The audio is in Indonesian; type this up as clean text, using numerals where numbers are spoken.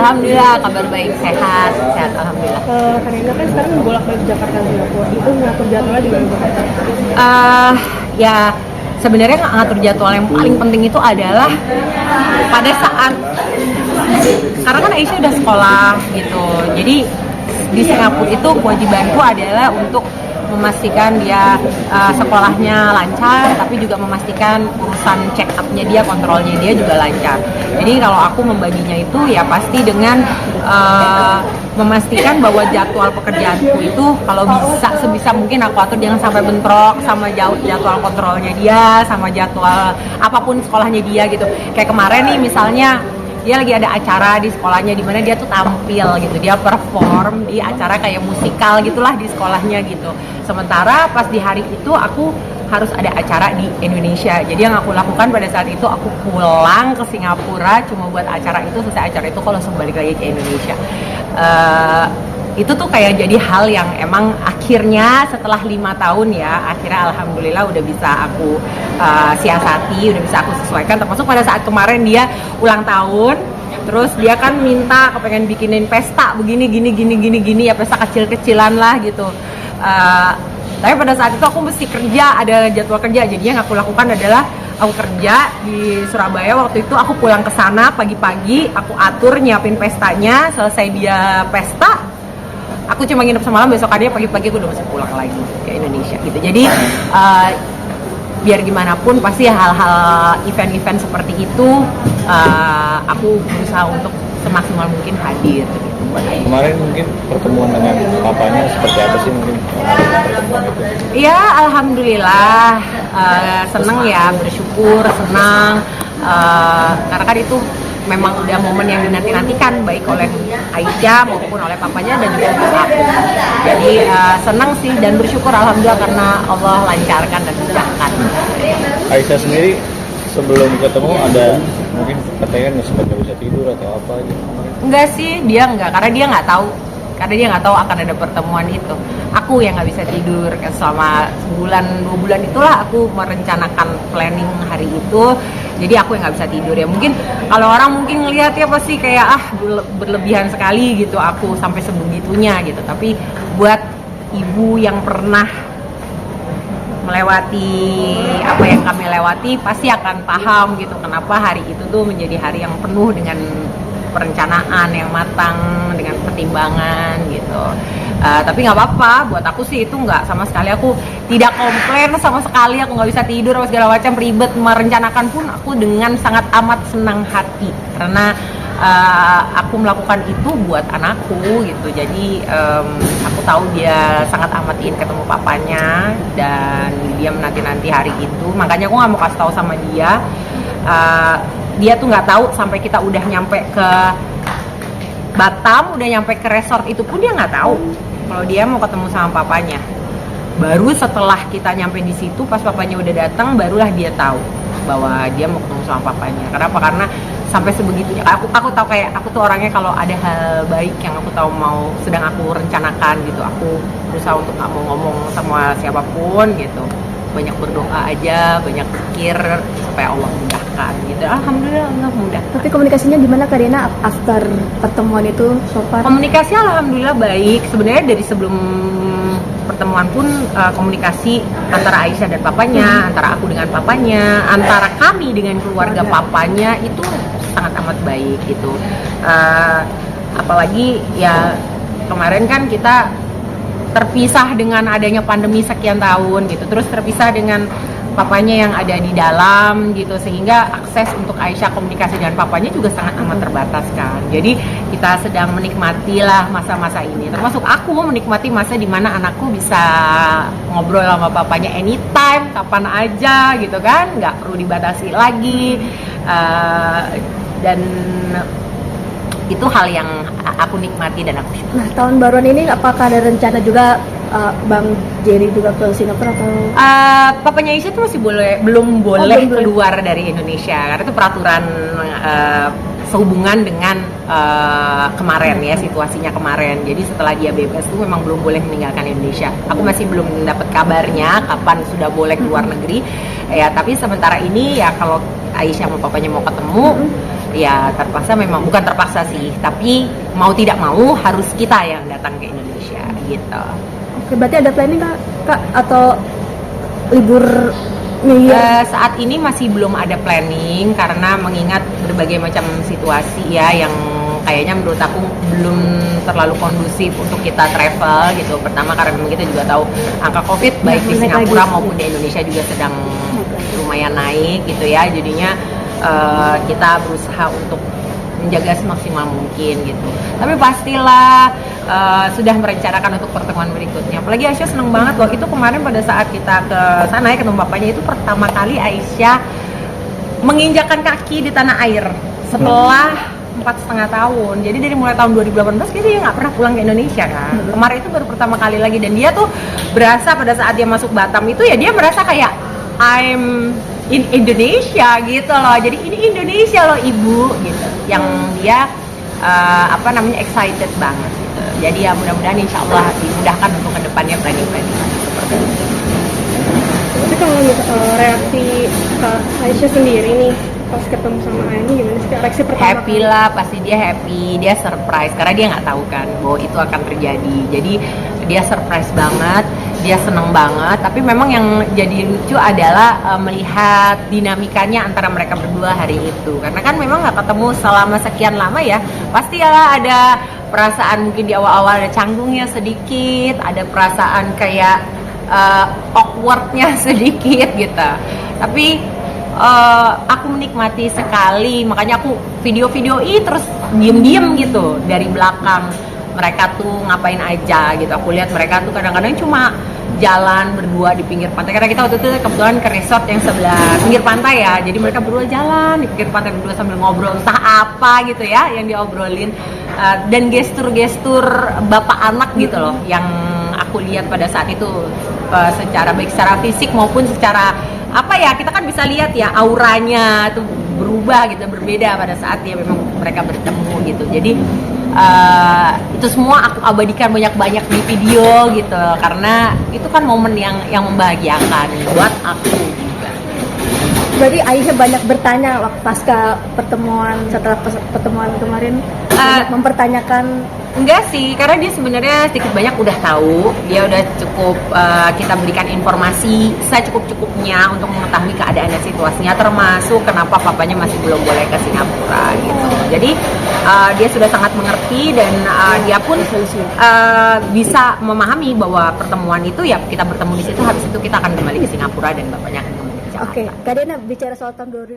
Alhamdulillah kabar baik, sehat alhamdulillah. Karina kan sekarang bolak-balik Jakarta Singapura, itu ngatur jadwalnya juga Ya sebenarnya ngatur jadwal yang paling penting itu adalah pada saat, karena kan Aisyah udah sekolah gitu, jadi di Singapura itu kewajibanku adalah untuk memastikan dia sekolahnya lancar, tapi juga memastikan urusan check up-nya dia, kontrolnya dia juga lancar. Jadi kalau aku membaginya itu ya pasti dengan memastikan bahwa jadwal pekerjaanku itu kalau bisa sebisa mungkin aku atur jangan sampai bentrok sama jadwal kontrolnya dia, sama jadwal apapun sekolahnya dia gitu. Kayak kemarin nih misalnya dia lagi ada acara di sekolahnya di mana dia tuh tampil gitu, dia perform di acara kayak musikal gitulah di sekolahnya gitu. Sementara pas di hari itu aku harus ada acara di Indonesia. Jadi yang aku lakukan pada saat itu aku pulang ke Singapura cuma buat acara itu, selesai acara itu kalau langsung balik lagi ke Indonesia. Itu tuh kayak jadi hal yang emang akhirnya setelah 5 tahun ya, akhirnya alhamdulillah udah bisa aku siasati, udah bisa aku sesuaikan. Termasuk pada saat kemarin dia ulang tahun, terus dia kan minta kepengen bikinin pesta begini gini ya, pesta kecil-kecilan lah gitu. Tapi pada saat itu aku mesti kerja, ada jadwal kerja. Jadi yang aku lakukan adalah aku kerja di Surabaya waktu itu, aku pulang ke sana pagi-pagi, aku atur nyiapin pestanya, selesai dia pesta, aku cuma nginep semalam, besokannya pagi-pagi aku udah mesti pulang lagi ke Indonesia gitu. Jadi biar gimana pun pasti hal-hal event-event seperti itu aku berusaha untuk semaksimal mungkin hadir gitu. Kemarin mungkin pertemuan dengan papanya seperti apa sih mungkin pertemuan itu? Iya, alhamdulillah seneng ya, bersyukur, senang karena kan itu memang udah momen yang dinanti-nantikan baik oleh Aisyah maupun oleh papanya dan juga untuk aku. Jadi senang sih dan bersyukur alhamdulillah karena Allah lancarkan dan mudahkan. Aisyah sendiri sebelum ketemu ada mungkin katanya nggak sempat bisa tidur atau apa gitu? Enggak sih, dia enggak, karena dia nggak tahu. Karena dia nggak tahu akan ada pertemuan itu. Aku yang nggak bisa tidur kan selama sebulan 2 bulan itulah aku merencanakan planning hari itu. Jadi aku yang nggak bisa tidur ya. Mungkin kalau orang mungkin ngelihat ya pasti kayak berlebihan sekali gitu aku sampai sebegitunya gitu. Tapi buat ibu yang pernah melewati apa yang kami lewati pasti akan paham gitu kenapa hari itu tuh menjadi hari yang penuh dengan perencanaan yang matang, dengan pertimbangan gitu. Tapi nggak apa-apa, buat aku sih itu nggak sama sekali, aku tidak komplain sama sekali, aku nggak bisa tidur atau segala macam ribet merencanakan pun aku dengan sangat amat senang hati karena aku melakukan itu buat anakku gitu. Jadi aku tahu dia sangat amat ingin ketemu papanya dan dia menanti-nanti hari itu, makanya aku nggak mau kasih tahu sama dia. Dia tuh nggak tahu sampai kita udah nyampe ke Batam, udah nyampe ke resort itu pun dia nggak tahu kalau dia mau ketemu sama papanya. Baru setelah kita nyampe di situ, pas papanya udah datang, barulah dia tahu bahwa dia mau ketemu sama papanya. Kenapa? Karena sampai sebegitunya. Aku tahu kayak aku tuh orangnya kalau ada hal baik yang aku tahu sedang aku rencanakan gitu, aku berusaha untuk nggak mau ngomong sama siapapun gitu. Banyak berdoa aja, banyak pikir supaya Allah mudahkan gitu. Alhamdulillah Allah mudah. Tapi komunikasinya gimana Karina after pertemuan itu so far? Komunikasi alhamdulillah baik. Sebenarnya dari sebelum pertemuan pun komunikasi antara Aisyah dan papanya, antara aku dengan papanya, antara kami dengan keluarga papanya itu sangat amat baik gitu. Apalagi ya kemarin kan kita terpisah dengan adanya pandemi sekian tahun gitu, terus terpisah dengan papanya yang ada di dalam gitu, sehingga akses untuk Aisyah komunikasi dengan papanya juga sangat amat terbatas kan. Jadi kita sedang menikmati lah masa-masa ini, termasuk aku menikmati masa dimana anakku bisa ngobrol sama papanya anytime, kapan aja gitu kan, nggak perlu dibatasi lagi. Dan itu hal yang aku nikmati dan aku syukur. Nah, tahun baruan ini apakah ada rencana juga Bang Jerry juga ke Singapura atau? Papanya Aisyah tuh masih belum boleh keluar dari Indonesia karena itu peraturan sehubungan dengan kemarin ya, situasinya kemarin. Jadi setelah dia bebas tuh memang belum boleh meninggalkan Indonesia. Aku masih belum dapat kabarnya kapan sudah boleh keluar negeri. Ya, tapi sementara ini ya kalau Aisyah sama papanya mau ketemu, ya terpaksa, memang bukan terpaksa sih, tapi mau tidak mau harus kita yang datang ke Indonesia gitu. Oke, berarti ada planning Kak atau libur New Year? Saat ini masih belum ada planning karena mengingat berbagai macam situasi ya yang kayaknya menurut aku belum terlalu kondusif untuk kita travel gitu. Pertama karena memang kita juga tahu angka COVID baik di Singapura maupun di Indonesia juga sedang lumayan naik gitu ya. Jadinya kita berusaha untuk menjaga semaksimal mungkin gitu. Tapi pastilah sudah merencanakan untuk pertemuan berikutnya. Apalagi Aisyah seneng banget loh. Itu kemarin pada saat kita ke sana ya ketemu bapaknya, itu pertama kali Aisyah menginjakkan kaki di tanah air setelah 4,5 tahun. Jadi dari mulai tahun 2018 dia nggak pernah pulang ke Indonesia kan. Kemarin itu baru pertama kali lagi, dan dia tuh berasa pada saat dia masuk Batam itu ya dia merasa kayak I'm in Indonesia gitu loh. Jadi ini Indonesia loh ibu gitu. Yang dia excited banget gitu. Jadi ya mudah-mudahan insya Allah dimudahkan untuk kedepannya planning-planning seperti itu. Tapi kalau reaksi Kak Aisyah sendiri nih pas ketemu sama Aini gimana sih? Reaksi pertama? Happy lah, pasti dia happy, dia surprise karena dia nggak tahu kan bahwa itu akan terjadi. Jadi dia surprise banget, dia seneng banget. Tapi memang yang jadi lucu adalah melihat dinamikanya antara mereka berdua hari itu. Karena kan memang nggak ketemu selama sekian lama ya. Pasti ya ada perasaan mungkin di awal-awal ada canggungnya sedikit, ada perasaan kayak awkwardnya sedikit gitu. Tapi aku menikmati sekali, makanya aku video-videoin terus diem-diem gitu dari belakang mereka tuh ngapain aja gitu. Aku lihat mereka tuh kadang-kadang cuma jalan berdua di pinggir pantai karena kita waktu itu kebetulan ke resort yang sebelah pinggir pantai ya, jadi mereka berdua jalan di pinggir pantai berdua sambil ngobrol entah apa gitu ya yang diobrolin. Dan gestur-gestur bapak anak gitu loh yang aku lihat pada saat itu, secara baik secara fisik maupun secara apa ya, kita kan bisa lihat ya auranya tuh berubah gitu, berbeda pada saat dia memang mereka bertemu gitu. Jadi itu semua aku abadikan banyak-banyak di video gitu karena itu kan momen yang membahagiakan buat aku juga. Berarti Aisyah banyak bertanya waktu pasca pertemuan, setelah pertemuan kemarin mempertanyakan. Enggak sih, karena dia sebenarnya sedikit banyak udah tahu, dia udah cukup kita berikan informasi secukup-cukupnya untuk mengetahui keadaan dan situasinya, termasuk kenapa papanya masih belum boleh ke Singapura gitu. Jadi dia sudah sangat mengerti dan dia pun bisa memahami bahwa pertemuan itu ya kita bertemu di situ, habis itu kita akan kembali ke Singapura dan bapaknya akan kembali ke Jakarta. Oke, Kak Dena bicara soal tahun